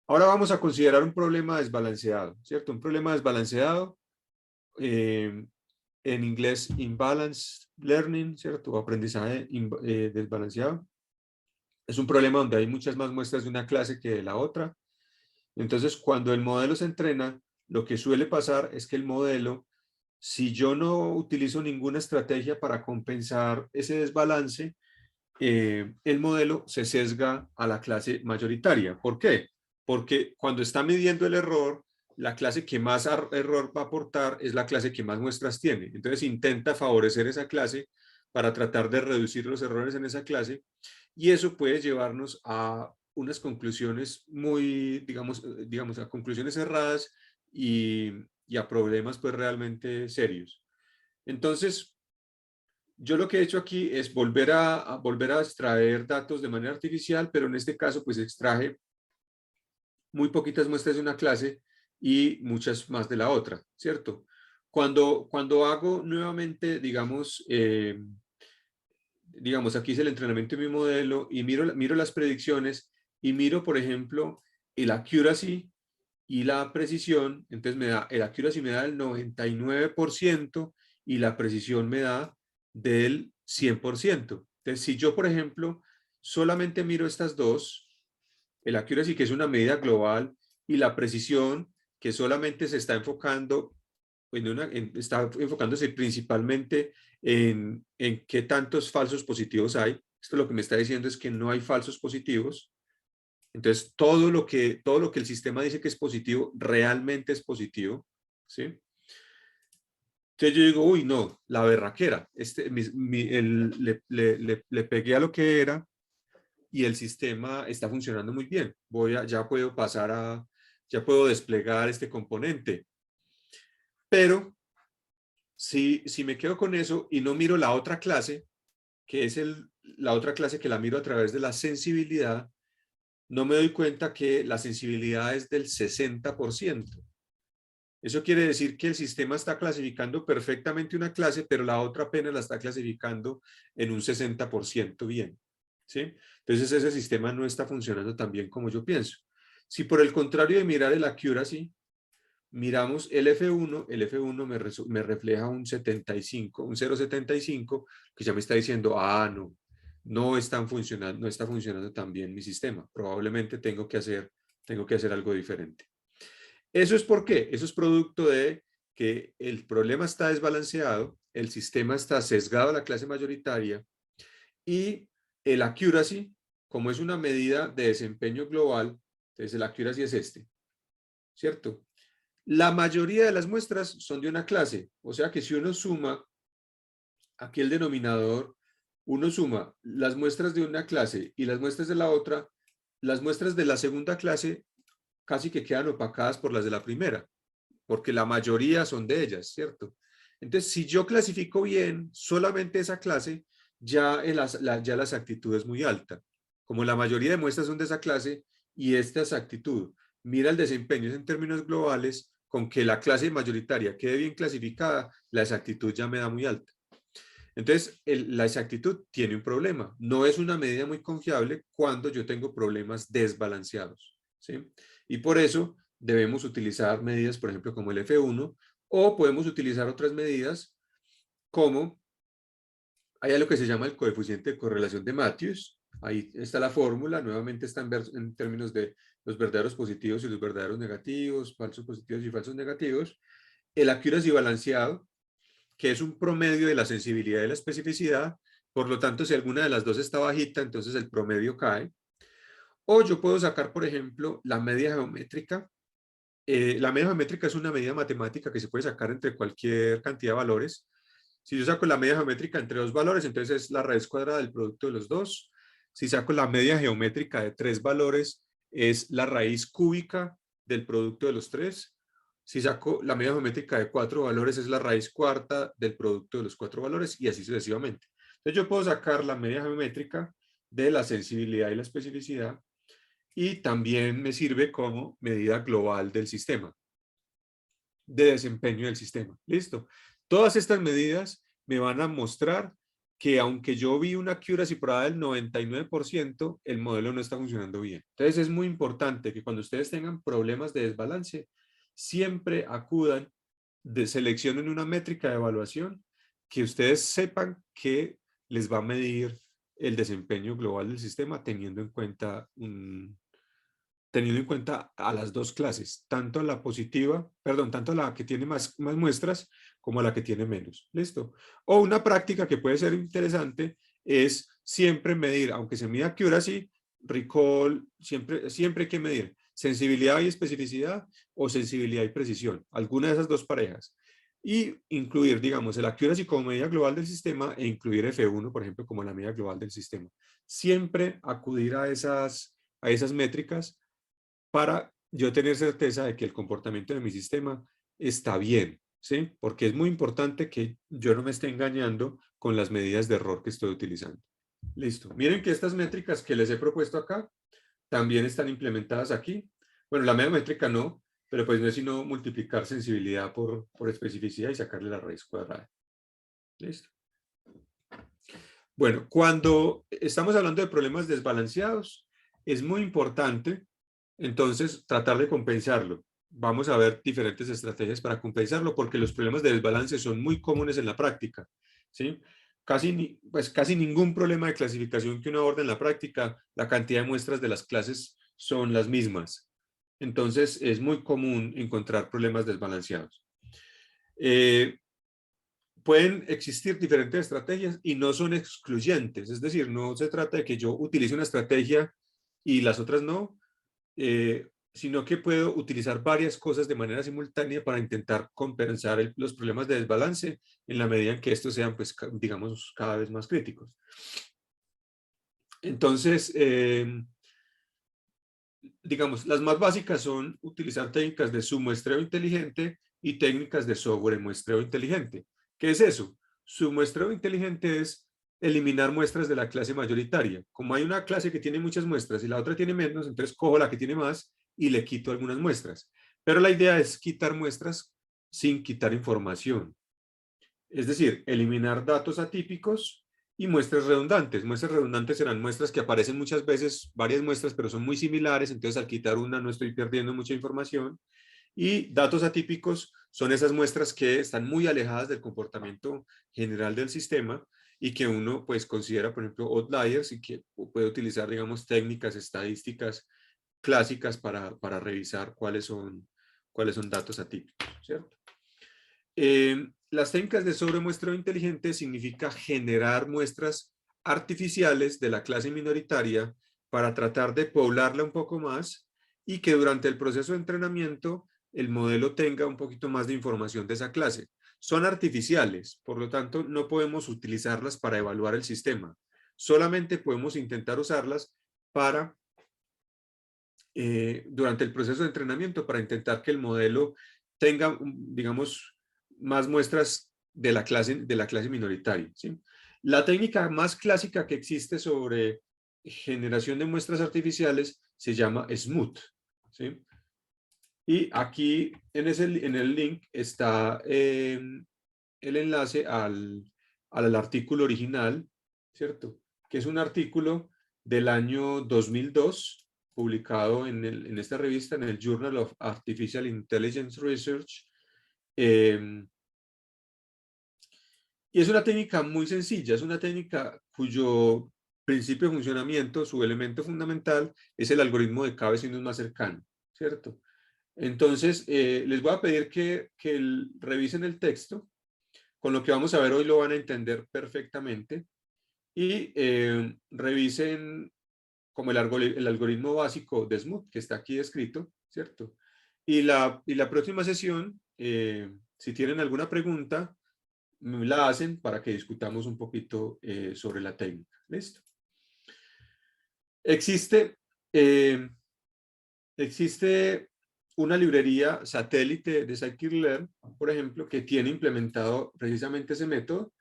Ahora vamos a considerar un problema desbalanceado, ¿cierto? Un problema desbalanceado, eh, en inglés imbalanced learning, ¿cierto? O aprendizaje desbalanceado. Es un problema donde hay muchas más muestras de una clase que de la otra. Entonces, cuando el modelo se entrena, lo que suele pasar es que el modelo, si yo no utilizo ninguna estrategia para compensar ese desbalance, el modelo se sesga a la clase mayoritaria. ¿Por qué? Porque cuando está midiendo el error, la clase que más error va a aportar es la clase que más muestras tiene. Entonces intenta favorecer esa clase para tratar de reducir los errores en esa clase, y eso puede llevarnos a unas conclusiones muy, digamos a conclusiones erradas y, y a problemas pues realmente serios. Entonces, yo lo que he hecho aquí es volver a extraer datos de manera artificial, pero en este caso pues extraje muy poquitas muestras de una clase y muchas más de la otra, ¿cierto? Cuando hago nuevamente, digamos, aquí es el entrenamiento de mi modelo y miro las predicciones y miro, por ejemplo, el accuracy y la precisión. Entonces el accuracy me da el 99% y la precisión me da del 100%. Entonces, si yo, por ejemplo, solamente miro estas dos, el accuracy, que es una medida global, y la precisión, que solamente se está enfocando está enfocándose principalmente en qué tantos falsos positivos hay. Esto lo que me está diciendo es que no hay falsos positivos. Entonces, todo lo que el sistema dice que es positivo, realmente es positivo, ¿sí? Entonces yo digo, uy, no, la berraquera. Le pegué a lo que era y el sistema está funcionando muy bien. Ya puedo ya puedo desplegar este componente. Pero si me quedo con eso y no miro la otra clase, que es la otra clase que la miro a través de la sensibilidad, no me doy cuenta que la sensibilidad es del 60%. Eso quiere decir que el sistema está clasificando perfectamente una clase, pero la otra apenas la está clasificando en un 60% bien, ¿sí? Entonces ese sistema no está funcionando tan bien como yo pienso. Si por el contrario de mirar el accuracy, miramos el F1 me refleja un 75, un 0,75, que ya me está diciendo, ah, no, no está funcionando tan bien mi sistema. Probablemente tengo que hacer algo diferente. ¿Eso es por qué? Eso es producto de que el problema está desbalanceado, el sistema está sesgado a la clase mayoritaria y el accuracy, como es una medida de desempeño global, entonces el accuracy es este, ¿cierto? La mayoría de las muestras son de una clase, o sea que si uno suma aquí el denominador, uno suma las muestras de una clase y las muestras de la otra, las muestras de la segunda clase casi que quedan opacadas por las de la primera, porque la mayoría son de ellas, ¿cierto? Entonces, si yo clasifico bien solamente esa clase, ya la exactitud es muy alta. Como la mayoría de muestras son de esa clase y esta exactitud mira el desempeño en términos globales, con que la clase mayoritaria quede bien clasificada, la exactitud ya me da muy alta. Entonces, la exactitud tiene un problema. No es una medida muy confiable cuando yo tengo problemas desbalanceados, ¿sí? Y por eso debemos utilizar medidas, por ejemplo, como el F1, o podemos utilizar otras medidas como, hay algo que se llama el coeficiente de correlación de Matthews. Ahí está la fórmula, nuevamente está en términos de los verdaderos positivos y los verdaderos negativos, falsos positivos y falsos negativos. El accuracy balanceado, que es un promedio de la sensibilidad y la especificidad. Por lo tanto, si alguna de las dos está bajita, entonces el promedio cae. O yo puedo sacar, por ejemplo, la media geométrica. La media geométrica es una medida matemática que se puede sacar entre cualquier cantidad de valores. Si yo saco la media geométrica entre dos valores, entonces es la raíz cuadrada del producto de los dos. Si saco la media geométrica de tres valores, es la raíz cúbica del producto de los tres. Si saco la media geométrica de cuatro valores, es la raíz cuarta del producto de los cuatro valores, y así sucesivamente. Entonces yo puedo sacar la media geométrica de la sensibilidad y la especificidad, y también me sirve como medida global del sistema, de desempeño del sistema. ¿Listo? Todas estas medidas me van a mostrar que aunque yo vi una accuracy por ahí del 99%, el modelo no está funcionando bien. Entonces es muy importante que cuando ustedes tengan problemas de desbalance, siempre acudan, seleccionen una métrica de evaluación que ustedes sepan que les va a medir el desempeño global del sistema teniendo en cuenta a las dos clases, tanto la positiva, perdón, tanto la que tiene más muestras como la que tiene menos. ¿Listo? O una práctica que puede ser interesante es siempre medir, aunque se mida accuracy, recall, siempre hay que medir sensibilidad y especificidad o sensibilidad y precisión, alguna de esas dos parejas. Y incluir, digamos, el accuracy como medida global del sistema e incluir F1, por ejemplo, como la medida global del sistema. Siempre acudir a esas métricas para yo tener certeza de que el comportamiento de mi sistema está bien, ¿sí? Porque es muy importante que yo no me esté engañando con las medidas de error que estoy utilizando. Listo. Miren que estas métricas que les he propuesto acá también están implementadas aquí. Bueno, la media métrica no, pero pues no es sino multiplicar sensibilidad por especificidad y sacarle la raíz cuadrada. Listo. Bueno, cuando estamos hablando de problemas desbalanceados, es muy importante entonces tratar de compensarlo. Vamos a ver diferentes estrategias para compensarlo porque los problemas de desbalance son muy comunes en la práctica, ¿sí? Casi ningún problema de clasificación que uno aborda en la práctica, la cantidad de muestras de las clases son las mismas. Entonces es muy común encontrar problemas desbalanceados. Pueden existir diferentes estrategias y no son excluyentes, es decir, no se trata de que yo utilice una estrategia y las otras no, sino que puedo utilizar varias cosas de manera simultánea para intentar compensar los problemas de desbalance en la medida en que estos sean, pues, digamos, cada vez más críticos. Entonces, digamos, las más básicas son utilizar técnicas de submuestreo inteligente y técnicas de sobremuestreo inteligente. ¿Qué es eso? Submuestreo inteligente es eliminar muestras de la clase mayoritaria. Como hay una clase que tiene muchas muestras y la otra tiene menos, entonces cojo la que tiene más y le quito algunas muestras. Pero la idea es quitar muestras sin quitar información. Es decir, eliminar datos atípicos y muestras redundantes. Muestras redundantes serán muestras que aparecen muchas veces, varias muestras, pero son muy similares, entonces al quitar una no estoy perdiendo mucha información. Y datos atípicos son esas muestras que están muy alejadas del comportamiento general del sistema y que uno pues considera, por ejemplo, outliers y que puede utilizar, digamos, técnicas estadísticas clásicas para revisar cuáles son datos atípicos, ¿cierto? Las técnicas de sobremuestreo inteligente significa generar muestras artificiales de la clase minoritaria para tratar de poblarla un poco más y que durante el proceso de entrenamiento el modelo tenga un poquito más de información de esa clase. Son artificiales, por lo tanto no podemos utilizarlas para evaluar el sistema. Solamente podemos intentar usarlas para, durante el proceso de entrenamiento, para intentar que el modelo tenga, digamos, más muestras de la clase minoritaria, ¿sí? La técnica más clásica que existe sobre generación de muestras artificiales se llama SMOOT, ¿sí? Y aquí en el link está el enlace al artículo original, ¿cierto? Que es un artículo del año 2002, publicado en esta revista, en el Journal of Artificial Intelligence Research. Y es una técnica muy sencilla, es una técnica cuyo principio de funcionamiento, su elemento fundamental, es el algoritmo de cada vecino más cercano, ¿cierto? Entonces, les voy a pedir que revisen el texto. Con lo que vamos a ver hoy lo van a entender perfectamente. Y revisen como el algoritmo básico de SMOOT, que está aquí descrito, ¿cierto? Y la próxima sesión, si tienen alguna pregunta, la hacen para que discutamos un poquito sobre la técnica. ¿Listo? Existe una librería satélite de scikit-learn, por ejemplo, que tiene implementado precisamente ese método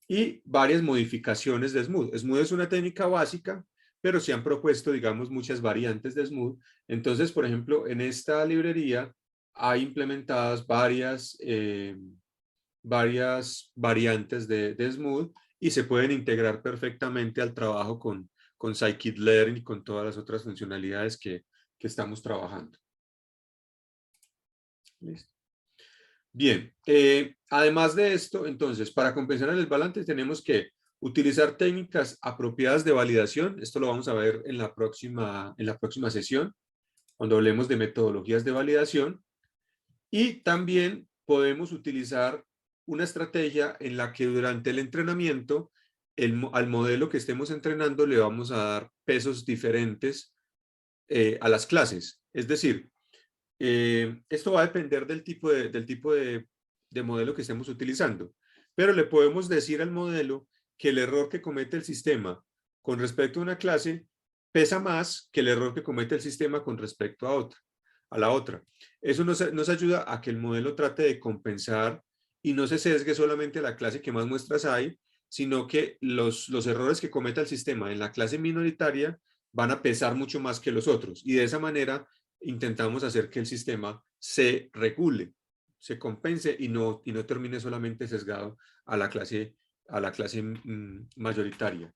y varias modificaciones de SMOOT. SMOOT es una técnica básica, pero se han propuesto, digamos, muchas variantes de SMOOT. Entonces, por ejemplo, en esta librería hay implementadas varias variantes de SMOOT y se pueden integrar perfectamente al trabajo con scikit-learn y con todas las otras funcionalidades que estamos trabajando. ¿Listo? Bien, además de esto, entonces, para compensar el desbalance tenemos que utilizar técnicas apropiadas de validación. Esto lo vamos a ver en la próxima sesión, cuando hablemos de metodologías de validación. Y también podemos utilizar una estrategia en la que durante el entrenamiento, al modelo que estemos entrenando le vamos a dar pesos diferentes a las clases. Es decir, esto va a depender del tipo de modelo que estemos utilizando, pero le podemos decir al modelo que el error que comete el sistema con respecto a una clase pesa más que el error que comete el sistema con respecto a la otra. Eso nos ayuda a que el modelo trate de compensar y no se sesgue solamente a la clase que más muestras hay, sino que los errores que cometa el sistema en la clase minoritaria van a pesar mucho más que los otros. Y de esa manera intentamos hacer que el sistema se regule, se compense y no termine solamente sesgado a la clase mayoritaria.